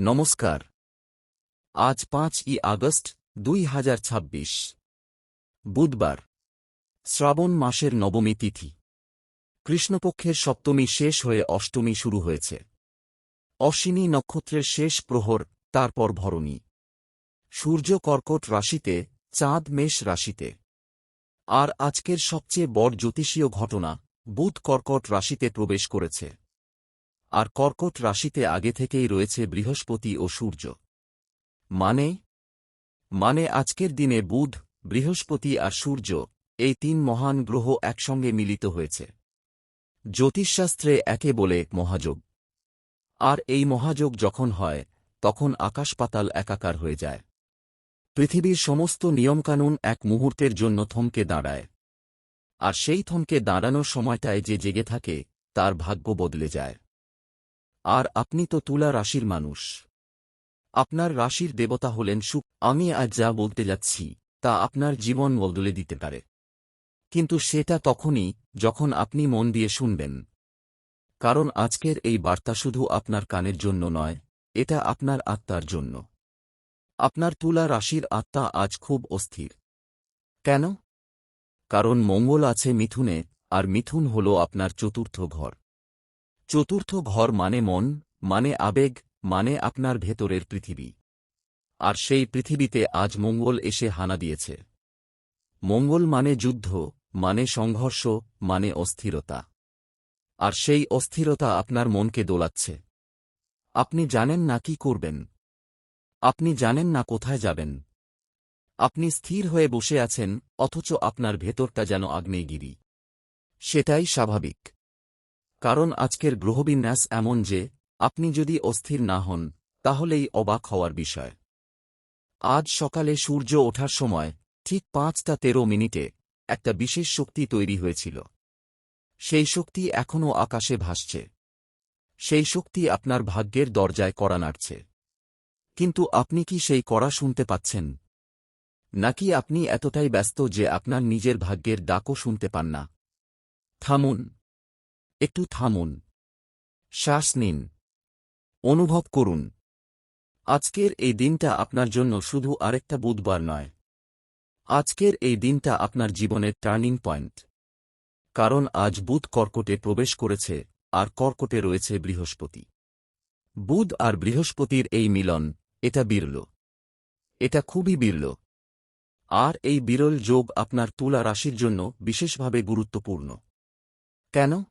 নমস্কার। আজ ৫ই আগস্ট ২০২৬, বুধবার, শ্রাবণ মাসের নবমী তিথি। কৃষ্ণপক্ষের সপ্তমী শেষ হয়ে অষ্টমী শুরু হয়েছে। অশ্বিনী নক্ষত্রের শেষ প্রহর, তারপর ভরণী। সূর্য কর্কট রাশিতে, চাঁদ মেষ রাশিতে। আর আজকের সবচেয়ে বড় জ্যোতিষীয় ঘটনা, বুধ কর্কট রাশিতে প্রবেশ করেছে। আর কর্কট রাশিতে আগে থেকেই রয়েছে বৃহস্পতি ও সূর্য। মানে আজকের দিনে বুধ, বৃহস্পতি আর সূর্য, এই তিন মহান গ্রহ একসঙ্গে মিলিত হয়েছে। জ্যোতিষশাস্ত্রে একে বলে মহাযোগ। আর এই মহাযোগ যখন হয়, তখন আকাশ পাতাল একাকার হয়ে যায়। পৃথিবীর সমস্ত নিয়মকানুন এক মুহূর্তের জন্য থমকে দাঁড়ায়। আর সেই থমকে দাঁড়ানোর সময়টায় যে জেগে থাকে, তার ভাগ্য বদলে যায়। আর আপনি তো তুলা রাশির মানুষ। আপনার রাশির দেবতা হলেন শুক্র। আমি আজ যা বলতে যাচ্ছি, তা আপনার জীবন বদলে দিতে পারে। কিন্তু সেটা তখনই, যখন আপনি মন দিয়ে শুনবেন। কারণ আজকের এই বার্তা শুধু আপনার কানের জন্য নয়, এটা আপনার আত্মার জন্য। আপনার তুলা রাশির আত্মা আজ খুব অস্থির। কেন? কারণ মঙ্গল আছে মিথুনে, আর মিথুন হল আপনার চতুর্থ ঘর। চতুর্থ ঘর মানে মন, মানে আবেগ, মানে আপনার ভেতরের পৃথিবী। আর সেই পৃথিবীতে আজ মঙ্গল এসে হানা দিয়েছে। মঙ্গল মানে যুদ্ধ, মানে সংঘর্ষ, মানে অস্থিরতা। আর সেই অস্থিরতা আপনার মনকে দোলাচ্ছে। আপনি জানেন না কি করবেন। আপনি জানেন না কোথায় যাবেন। আপনি স্থির হয়ে বসে আছেন, অথচ আপনার ভেতরটা যেন আগ্নেয়গিরি। সেটাই স্বাভাবিক। কারণ আজকের গ্রহবিন্যাস এমন যে, আপনি যদি অস্থির না হন, তাহলেই অবাক হওয়ার বিষয়। আজ সকালে সূর্য ওঠার সময়, ঠিক ৫টা ১৩ মিনিটে, একটা বিশেষ শক্তি তৈরি হয়েছিল। সেই শক্তি এখনও আকাশে ভাসছে। সেই শক্তি আপনার ভাগ্যের দরজায় কড়া নাড়ছে। কিন্তু আপনি কি সেই কড়া শুনতে পাচ্ছেন? নাকি আপনি এতটাই ব্যস্ত যে আপনার নিজের ভাগ্যের ডাকও শুনতে পান না? থামুন। একটু থামুন। শ্বাস নিন। অনুভব করুন। আজকের এই দিনটা আপনার জন্য শুধু আরেকটা বুধবার নয়। আজকের এই দিনটা আপনার জীবনের টার্নিং পয়েন্ট। কারণ আজ বুধ কর্কটে প্রবেশ করেছে, আর কর্কটে রয়েছে বৃহস্পতি। বুধ আর বৃহস্পতির এই মিলন, এটা বিরল। এটা খুবই বিরল। আর এই বিরল যোগ আপনার তুলা রাশির জন্য বিশেষভাবে গুরুত্বপূর্ণ। কেন?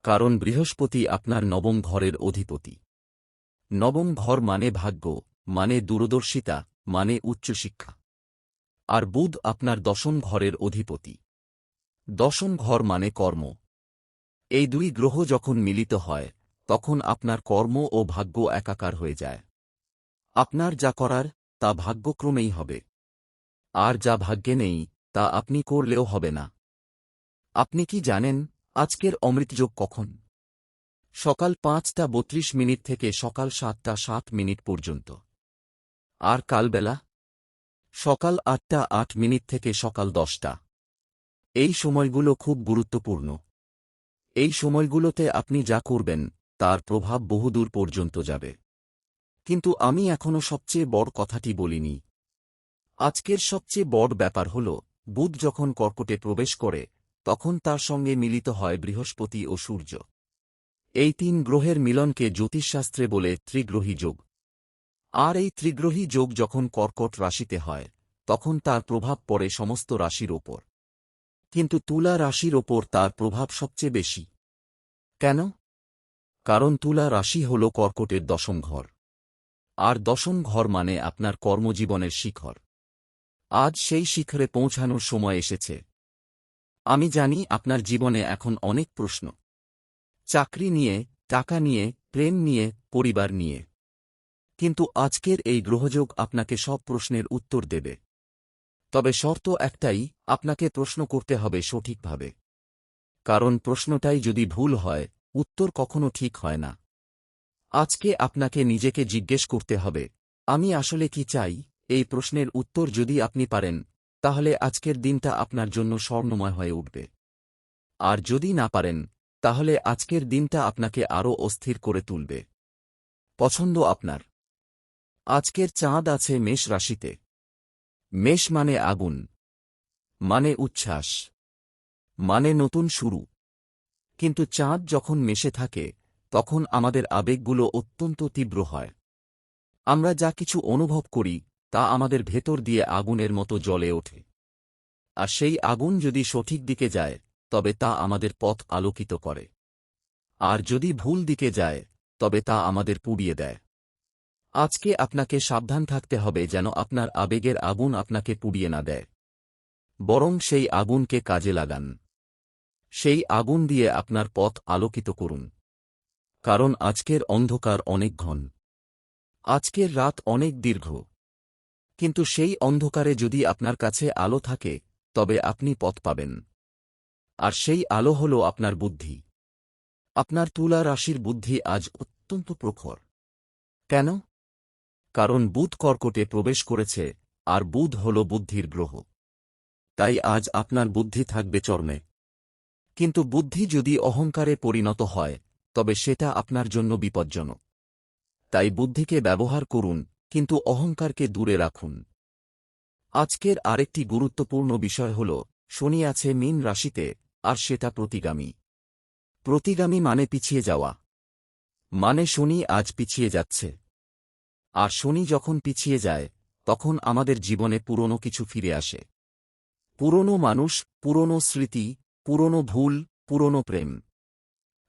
কারণ বৃহস্পতি আপনার নবম ঘরের অধিপতি। নবম ঘর মানে ভাগ্য, মানে দূরদর্শিতা, মানে উচ্চশিক্ষা। আর বুধ আপনার দশম ঘরের অধিপতি। দশম ঘর মানে কর্ম। এই দুই গ্রহ যখন মিলিত হয়, তখন আপনার কর্ম ও ভাগ্য একাকার হয়ে যায়। আপনার যা করার, তা ভাগ্যক্রমেই হবে। আর যা ভাগ্যে নেই, তা আপনি করলেও হবে না। আপনি কি জানেন, আজকের অমৃতযোগ কখন? সকাল ৫টা ৩২ মিনিট থেকে সকাল ৭টা ৭ মিনিট পর্যন্ত। আর কালবেলা? সকাল ৮টা ৮ মিনিট থেকে সকাল ১০টা। এই সময়গুলো খুব গুরুত্বপূর্ণ। এই সময়গুলোতে আপনি যা করবেন, তার প্রভাব বহুদূর পর্যন্ত যাবে। কিন্তু আমি এখনো সবচেয়ে বড় কথাটি বলিনি। আজকের সবচেয়ে বড় ব্যাপার হল, বুধ যখন কর্কটে প্রবেশ করে, তখন তার সঙ্গে মিলিত হয় বৃহস্পতি ও সূর্য। এই তিন গ্রহের মিলনকে জ্যোতিষশাস্ত্রে বলে ত্রিগ্রহী যোগ। আর এই ত্রিগ্রহী যোগ যখন কর্কট রাশিতে হয়, তখন তার প্রভাব পড়ে সমস্ত রাশির ওপর। কিন্তু তুলা রাশির ওপর তার প্রভাব সবচেয়ে বেশি। কেন? কারণ তুলা রাশি হল কর্কটের দশম ঘর। আর দশম ঘর মানে আপনার কর্মজীবনের শিখর। আজ সেই শিখরে পৌঁছানোর সময় এসেছে। আমি জানি আপনার জীবনে এখন অনেক প্রশ্ন। চাকরি নিয়ে, টাকা নিয়ে, প্রেম নিয়ে, পরিবার নিয়ে। কিন্তু আজকের এই গ্রহযোগ আপনাকে সব প্রশ্নের উত্তর দেবে। তবে শর্ত একটাই, আপনাকে প্রশ্ন করতে হবে সঠিকভাবে। কারণ প্রশ্নটাই যদি ভুল হয়, উত্তর কখনো ঠিক হয় না। আজকে আপনাকে নিজেকে জিজ্ঞেস করতে হবে, আমি আসলে কি চাই? এই প্রশ্নের উত্তর যদি আপনি পারেন, তাহলে আজকের দিনটা আপনার জন্য স্বর্ণময় হয়ে উঠবে। আর যদি না পারেন, তাহলে আজকের দিনটা আপনাকে আরও অস্থির করে তুলবে। পছন্দ আপনার। আজকের চাঁদ আছে মেষ রাশিতে। মেষ মানে আগুন, মানে উচ্ছ্বাস, মানে নতুন শুরু। কিন্তু চাঁদ যখন মেষে থাকে তখন আমাদের আবেগগুলো অত্যন্ত তীব্র হয়। আমরা যা কিছু অনুভব করি তা আমাদের ভেতর দিয়ে আগুনের মতো জ্বলে ওঠে। আর সেই আগুন যদি সঠিক দিকে যায় তবে তা আমাদের পথ আলোকিত করে, আর যদি ভুল দিকে যায় তবে তা আমাদের পুড়িয়ে দেয়। আজকে আপনাকে সাবধান থাকতে হবে যেন আপনার আবেগের আগুন আপনাকে পুড়িয়ে না দেয়, বরং সেই আগুনকে কাজে লাগান। সেই আগুন দিয়ে আপনার পথ আলোকিত করুন। কারণ আজকের অন্ধকার অনেক ঘন, আজকের রাত অনেক দীর্ঘ। কিন্তু সেই অন্ধকারে যদি আপনার কাছে আলো থাকে তবে আপনি পথ পাবেন। আর সেই আলো হল আপনার বুদ্ধি। আপনার তুলা রাশির বুদ্ধি আজ অত্যন্ত প্রখর। কেন? কারণ বুধ কর্কটে প্রবেশ করেছে, আর বুধ হল বুদ্ধির গ্রহ। তাই আজ আপনার বুদ্ধি থাকবে চরমে। কিন্তু বুদ্ধি যদি অহংকারে পরিণত হয় তবে সেটা আপনার জন্য বিপজ্জনক। তাই বুদ্ধিকে ব্যবহার করুন, কিন্তু অহংকারকে দূরে রাখুন। আজকের আরেকটি গুরুত্বপূর্ণ বিষয় হল শনি আছে মীন রাশিতে, আর সেটা প্রতিগামী। প্রতিগামী মানে পিছিয়ে যাওয়া। মানে শনি আজ পিছিয়ে যাচ্ছে। আর শনি যখন পিছিয়ে যায় তখন আমাদের জীবনে পুরনো কিছু ফিরে আসে। পুরনো মানুষ, পুরনো স্মৃতি, পুরনো ভুল, পুরনো প্রেম।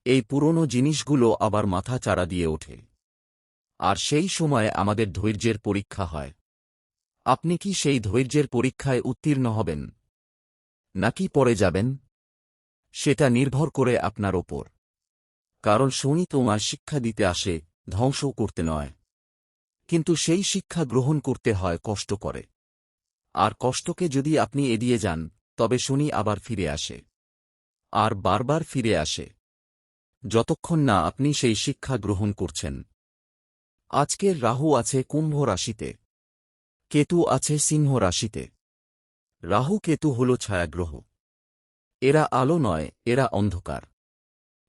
এই পুরনো জিনিসগুলো আবার মাথা চাড়া দিয়ে ওঠে। আর সেই সময় আমাদের ধৈর্যের পরীক্ষা হয়। আপনি কি সেই ধৈর্যের পরীক্ষায় উত্তীর্ণ হবেন, নাকি পড়ে যাবেন? সেটা নির্ভর করে আপনার ওপর। কারণ শনি তোমার শিক্ষা দিতে আসে, ধ্বংস করতে নয়। কিন্তু সেই শিক্ষা গ্রহণ করতে হয় কষ্ট করে। আর কষ্টকে যদি আপনি এড়িয়ে যান তবে শনি আবার ফিরে আসে। আর বারবার ফিরে আসে, যতক্ষণ না আপনি সেই শিক্ষা গ্রহণ করছেন। আজকের রাহু আছে কুম্ভ রাশিতে, কেতু আছে সিংহ রাশিতে। রাহু কেতু হল ছায়াগ্রহ। এরা আলো নয়, এরা অন্ধকার।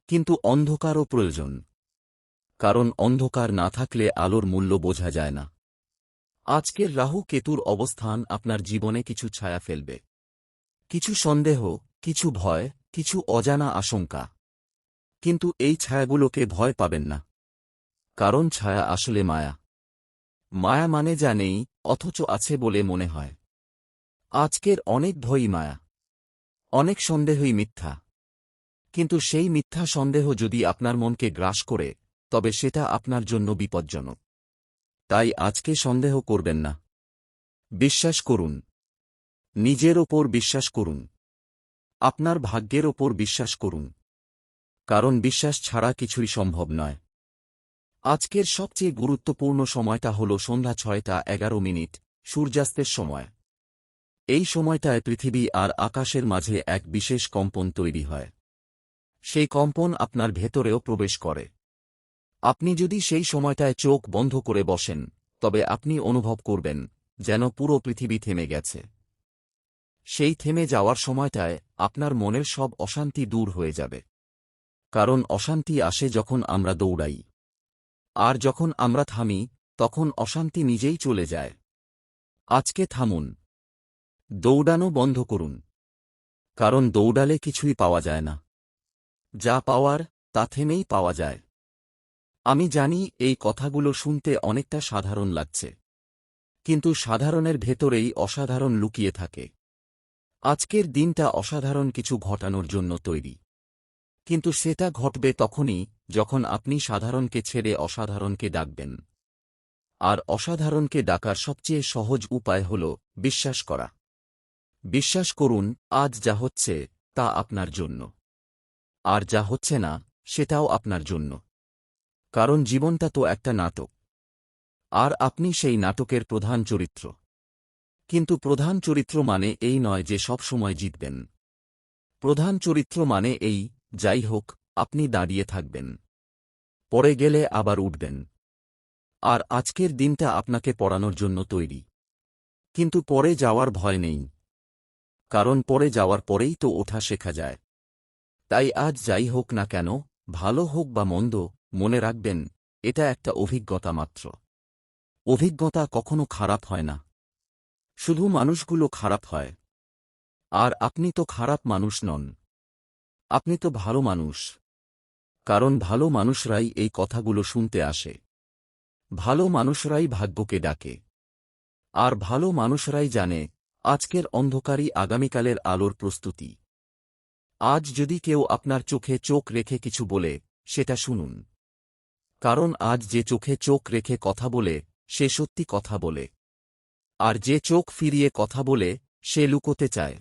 কিন্তু অন্ধকারও প্রয়োজন, কারণ অন্ধকার না থাকলে আলোর মূল্য বোঝা যায় না। আজকের রাহু কেতুর অবস্থান আপনার জীবনে কিছু ছায়া ফেলবে। কিছু সন্দেহ, কিছু ভয়, কিছু অজানা আশঙ্কা। কিন্তু এই ছায়াগুলোকে ভয় পাবেন না, কারণ ছায়া আসলে মায়া। মায়া মানে যা নেই অথচ আছে বলে মনে হয়। আজকের অনেক ভয়ই মায়া, অনেক সন্দেহই মিথ্যা। কিন্তু সেই মিথ্যা সন্দেহ যদি আপনার মনকে গ্রাস করে তবে সেটা আপনার জন্য বিপজ্জনক। তাই আজকে সন্দেহ করবেন না। বিশ্বাস করুন, নিজের ওপর বিশ্বাস করুন, আপনার ভাগ্যের ওপর বিশ্বাস করুন। কারণ বিশ্বাস ছাড়া কিছুই সম্ভব নয়। আজকের সবচেয়ে গুরুত্বপূর্ণ সময়টা হল সন্ধ্যা 6টা 11 মিনিট, সূর্যাস্তের সময়। এই সময়টায় পৃথিবী আর আকাশের মাঝে এক বিশেষ কম্পন তৈরি হয়। সেই কম্পন আপনার ভেতরেও প্রবেশ করে। আপনি যদি সেই সময়টায় চোখ বন্ধ করে বসেন তবে আপনি অনুভব করবেন যেন পুরো পৃথিবী থেমে গেছে। সেই থেমে যাওয়ার সময়টায় আপনার মনের সব অশান্তি দূর হয়ে যাবে। কারণ অশান্তি আসে যখন আমরা দৌড়াই। আর যখন আমরা থামি তখন অশান্তি নিজেই চলে যায়। আজকে থামুন, দৌড়ানো বন্ধ করুন। কারণ দৌড়ালে কিছুই পাওয়া যায় না। যা পাওয়ার তা থেমেই পাওয়া যায়। আমি জানি এই কথাগুলো শুনতে অনেকটা সাধারণ লাগছে, কিন্তু সাধারণের ভেতরেই অসাধারণ লুকিয়ে থাকে। আজকের দিনটা অসাধারণ কিছু ঘটানোর জন্য তৈরি। কিন্তু সেটা ঘটবে তখনই যখন আপনি সাধারণকে ছেড়ে অসাধারণকে ডাকবেন। আর অসাধারণকে ডাকার সবচেয়ে সহজ উপায় হল বিশ্বাস করা। বিশ্বাস করুন, আজ যা হচ্ছে তা আপনার জন্য। আর যা হচ্ছে না সেটাও আপনার জন্য। কারণ জীবনটা তো একটা নাটক, আর আপনি সেই নাটকের প্রধান চরিত্র। কিন্তু প্রধান চরিত্র মানে এই নয় যে সব সময় জিতবেন। প্রধান চরিত্র মানে এই, যাই হোক আপনি দাঁড়িয়ে থাকবেন, পড়ে গেলে আবার উঠবেন। আর আজকের দিনটা আপনাকে পড়ানোর জন্য তৈরি। কিন্তু পড়ে যাওয়ার ভয় নেই, কারণ পড়ে যাওয়ার পরেই তো ওঠা শেখা যায়। তাই আজ যাই হোক না কেন, ভালো হোক বা মন্দ, মনে রাখবেন এটা একটা অভিজ্ঞতা মাত্র। অভিজ্ঞতা কখনো খারাপ হয় না, শুধু মানুষগুলো খারাপ হয়। আর আপনি তো খারাপ মানুষ নন, আপনি তো ভালো মানুষ। কারণ ভালো মানুষরাই এই কথাগুলো শুনতে আসে, ভালো মানুষরাই ভাগ্যকে ডাকে। আর ভালো মানুষরাই জানে আজকের অন্ধকারই আগামীকালের আলোর প্রস্তুতি। আজ যদি কেউ আপনার চোখে চোখ রেখে কিছু বলে, সেটা শুনুন। কারণ আজ যে চোখে চোখ রেখে কথা বলে, সে সত্যি কথা বলে। আর যে চোখ ফিরিয়ে কথা বলে, সে লুকোতে চায়।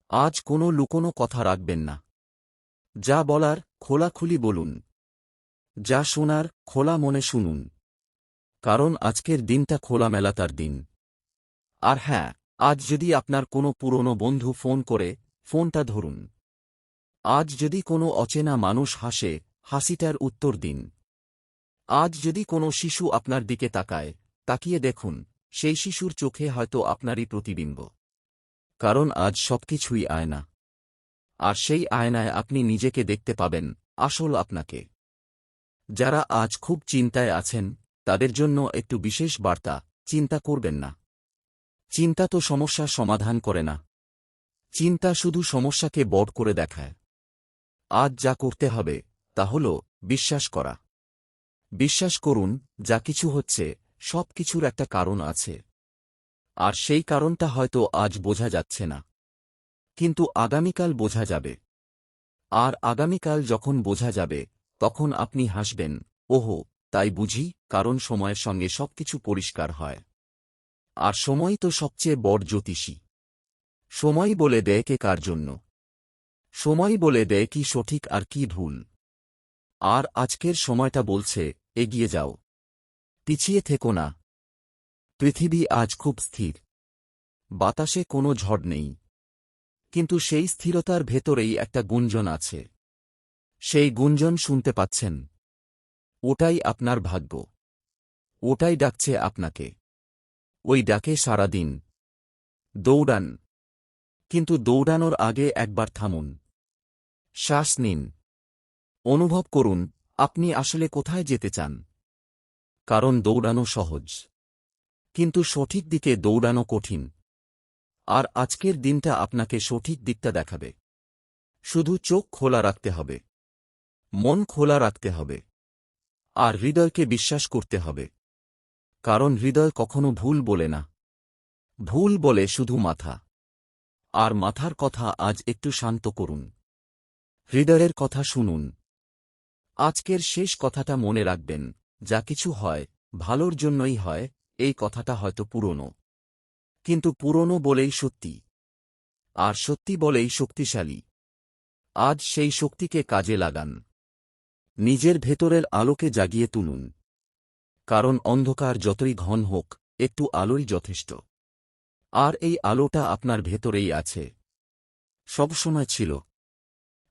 আজ কোনো লুকোনো কথা রাখবেন না। যা বলার খোলাখুলি বলুন, যা শোনার খোলা মনে শুনুন। কারণ আজকের দিনটা খোলামেলাতার দিন। আর হ্যাঁ, আজ যদি আপনার কোনো পুরনো বন্ধু ফোন করে, ফোনটা ধরুন। আজ যদি কোনো অচেনা মানুষ হাসে, হাসিটার উত্তর দিন। আজ যদি কোনো শিশু আপনার দিকে তাকায়, তাকিয়ে দেখুন, সেই শিশুর চোখে হয়তো আপনারই প্রতিবিম্ব। কারণ আজ সবকিছুই আয়না। আর সেই আয়নায় আপনি নিজেকে দেখতে পাবেন, আসল আপনাকে। যারা আজ খুব চিন্তায় আছেন, তাদের জন্য একটু বিশেষ বার্তা: চিন্তা করবেন না। চিন্তা তো সমস্যার সমাধান করে না। চিন্তা শুধু সমস্যাকে বড় করে দেখায়। আজ যা করতে হবে, তা হল বিশ্বাস করা। বিশ্বাস করুন, যা কিছু হচ্ছে, সব কিছুর একটা কারণ আছে। আর সেই কারণটা হয়তো আজ বোঝা যাচ্ছে না, কিন্তু আগামীকাল বোঝা যাবে। আর আগামীকাল যখন বোঝা যাবে, তখন আপনি হাসবেন, ওহো, তাই বুঝি। কারণ সময়ের সঙ্গে সবকিছু পরিষ্কার হয়। আর সময় তো সবচেয়ে বড় জ্যোতিষী। সময় বলে দেয় কে কার জন্য। সময় বলে দেয় কি সঠিক আর কি ভুল। আর আজকের সময়টা বলছে, এগিয়ে যাও, পিছিয়ে থেকো না। পৃথিবী আজ খুব স্থির। বাতাসে কোনো ঝড় নেই। কিন্তু সেই স্থিরতার ভেতরেই একটা গুঞ্জন আছে। সেই গুঞ্জন শুনতে পাচ্ছেন? ওটাই আপনার ভাগ্য। ওটাই ডাকছে আপনাকে। ওই ডাকে সারাদিন দৌড়ান। কিন্তু দৌড়ানোর আগে একবার থামুন। শ্বাস নিন। অনুভব করুন, আপনি আসলে কোথায় যেতে চান। কারণ দৌড়ানো সহজ, কিন্তু সঠিক দিকে দৌড়ানো কঠিন। আর আজকের দিনটা আপনাকে সঠিক দিকটা দেখাবে। শুধু চোখ খোলা রাখতে হবে, মন খোলা রাখতে হবে, আর হৃদয়কে বিশ্বাস করতে হবে। কারণ হৃদয় কখনো ভুল বলে না। ভুল বলে শুধু মাথা। আর মাথার কথা আজ একটু শান্ত করুন। হৃদয়ের কথা শুনুন। আজকের শেষ কথাটা মনে রাখবেন, যা কিছু হয়, ভালোর জন্যই হয়। এই কথাটা হয়তো পুরনো, কিন্তু পুরনো বলেই সত্যি। আর সত্যি বলেই শক্তিশালী। আজ সেই শক্তিকে কাজে লাগান। নিজের ভেতরের আলোকে জাগিয়ে তুলুন। কারণ অন্ধকার যতই ঘন হোক, একটু আলোই যথেষ্ট। আর এই আলোটা আপনার ভেতরেই আছে। সবসময় ছিল।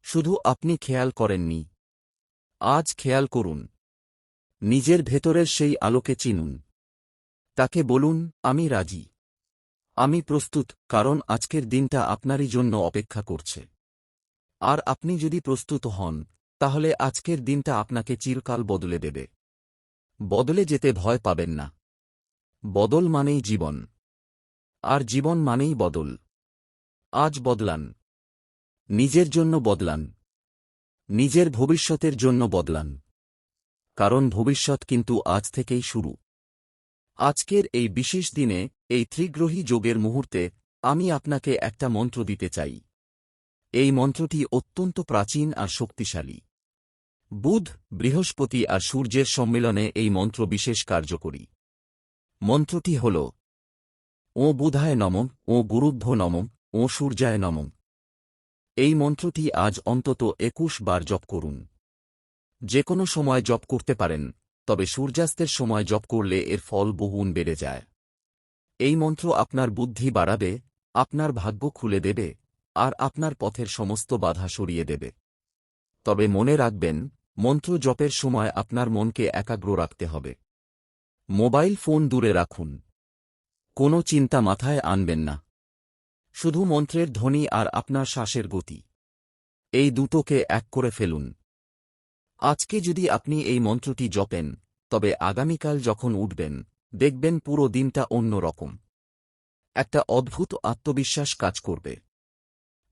শুধু আপনি খেয়াল করেননি। আজ খেয়াল করুন। নিজের ভেতরের সেই আলোকে চিনুন। তাকে বলুন, আমি রাজি। আমি প্রস্তুত। কারণ আজকের দিনটা আপনারই জন্য অপেক্ষা করছে। আর আপনি যদি প্রস্তুত হন, তাহলে আজকের দিনটা আপনাকে চিরকাল বদলে দেবে। বদলে যেতে ভয় পাবেন না। বদল মানেই জীবন। আর জীবন মানেই বদল। আজ বদলান। নিজের জন্য বদলান। নিজের ভবিষ্যতের জন্য বদলান। কারণ ভবিষ্যৎ কিন্তু আজ থেকেই শুরু। আজকের এই বিশেষ দিনে, এই ত্রিগ্রহী যোগের মুহূর্তে, আমি আপনাকে একটা মন্ত্র দিতে চাই। এই মন্ত্রটি অত্যন্ত প্রাচীন আর শক্তিশালী। বুধ, বৃহস্পতি আর সূর্যের সম্মিলনে এই মন্ত্র বিশেষ কার্যকরী। মন্ত্রটি হল: ও বুধায় নমঃ, ও গুরুভ্যো নমঃ, ও সূর্যায় নমঃ। এই মন্ত্রটি আজ অন্তত 21 বার জপ করুন। যে কোনো সময় জপ করতে পারেন, তবে সূর্যাস্তের সময় জপ করলে এর ফল বহুগুণ বেড়ে যায়। এই মন্ত্র আপনার বুদ্ধি বাড়াবে, আপনার ভাগ্য খুলে দেবে, আর আপনার পথের সমস্ত বাধা সরিয়ে দেবে। তবে মনে রাখবেন, মন্ত্র জপের সময় আপনার মনকে একাগ্র রাখতে হবে। মোবাইল ফোন দূরে রাখুন। কোনো চিন্তা মাথায় আনবেন না। শুধু মন্ত্রের ধ্বনি আর আপনার শ্বাসের গতি, এই দুটোকে এক করে ফেলুন। আজকে যদি আপনি এই মন্ত্রটি জপেন, তবে আগামীকাল যখন উঠবেন, দেখবেন পুরো দিনটা অন্য রকম। একটা অদ্ভুত আত্মবিশ্বাস কাজ করবে।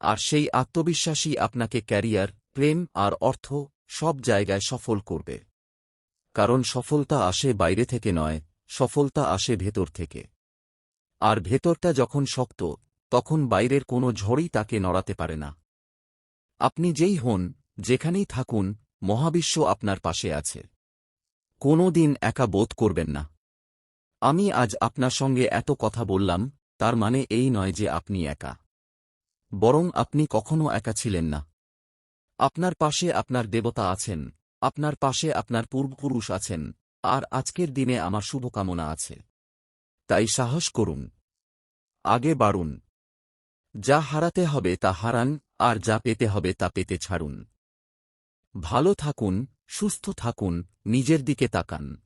আর সেই আত্মবিশ্বাসই আপনাকে ক্যারিয়ার, প্রেম আর অর্থ সব জায়গায় সফল করবে। কারণ সফলতা আসে বাইরে থেকে নয়, সফলতা আসে ভেতর থেকে। আর ভেতরটা যখন শক্ত, তখন বাইরের কোনো ঝড়ই তাকে নড়াতে পারে না। আপনি যেই হন, যেখানেই থাকুন, মহাবিশ্ব আপনার পাশে আছে। কোনো দিন একা বোধ করবেন না। আমি আজ আপনার সঙ্গে এত কথা বললাম, তার মানে এই নয় যে আপনি একা। বরং আপনি কখনো একা ছিলেন না। আপনার পাশে আপনার দেবতা আছেন, আপনার পাশে আপনার পূর্বপুরুষ আছেন, আর আজকের দিনে আমার শুভকামনা আছে। তাই সাহস করুন, আগে বাড়ুন। যা হারাতে হবে তা হারান, আর যা পেতে হবে তা পেতে ছাড়ুন। ভালো থাকুন, সুস্থ থাকুন, নিজের দিকে তাকান।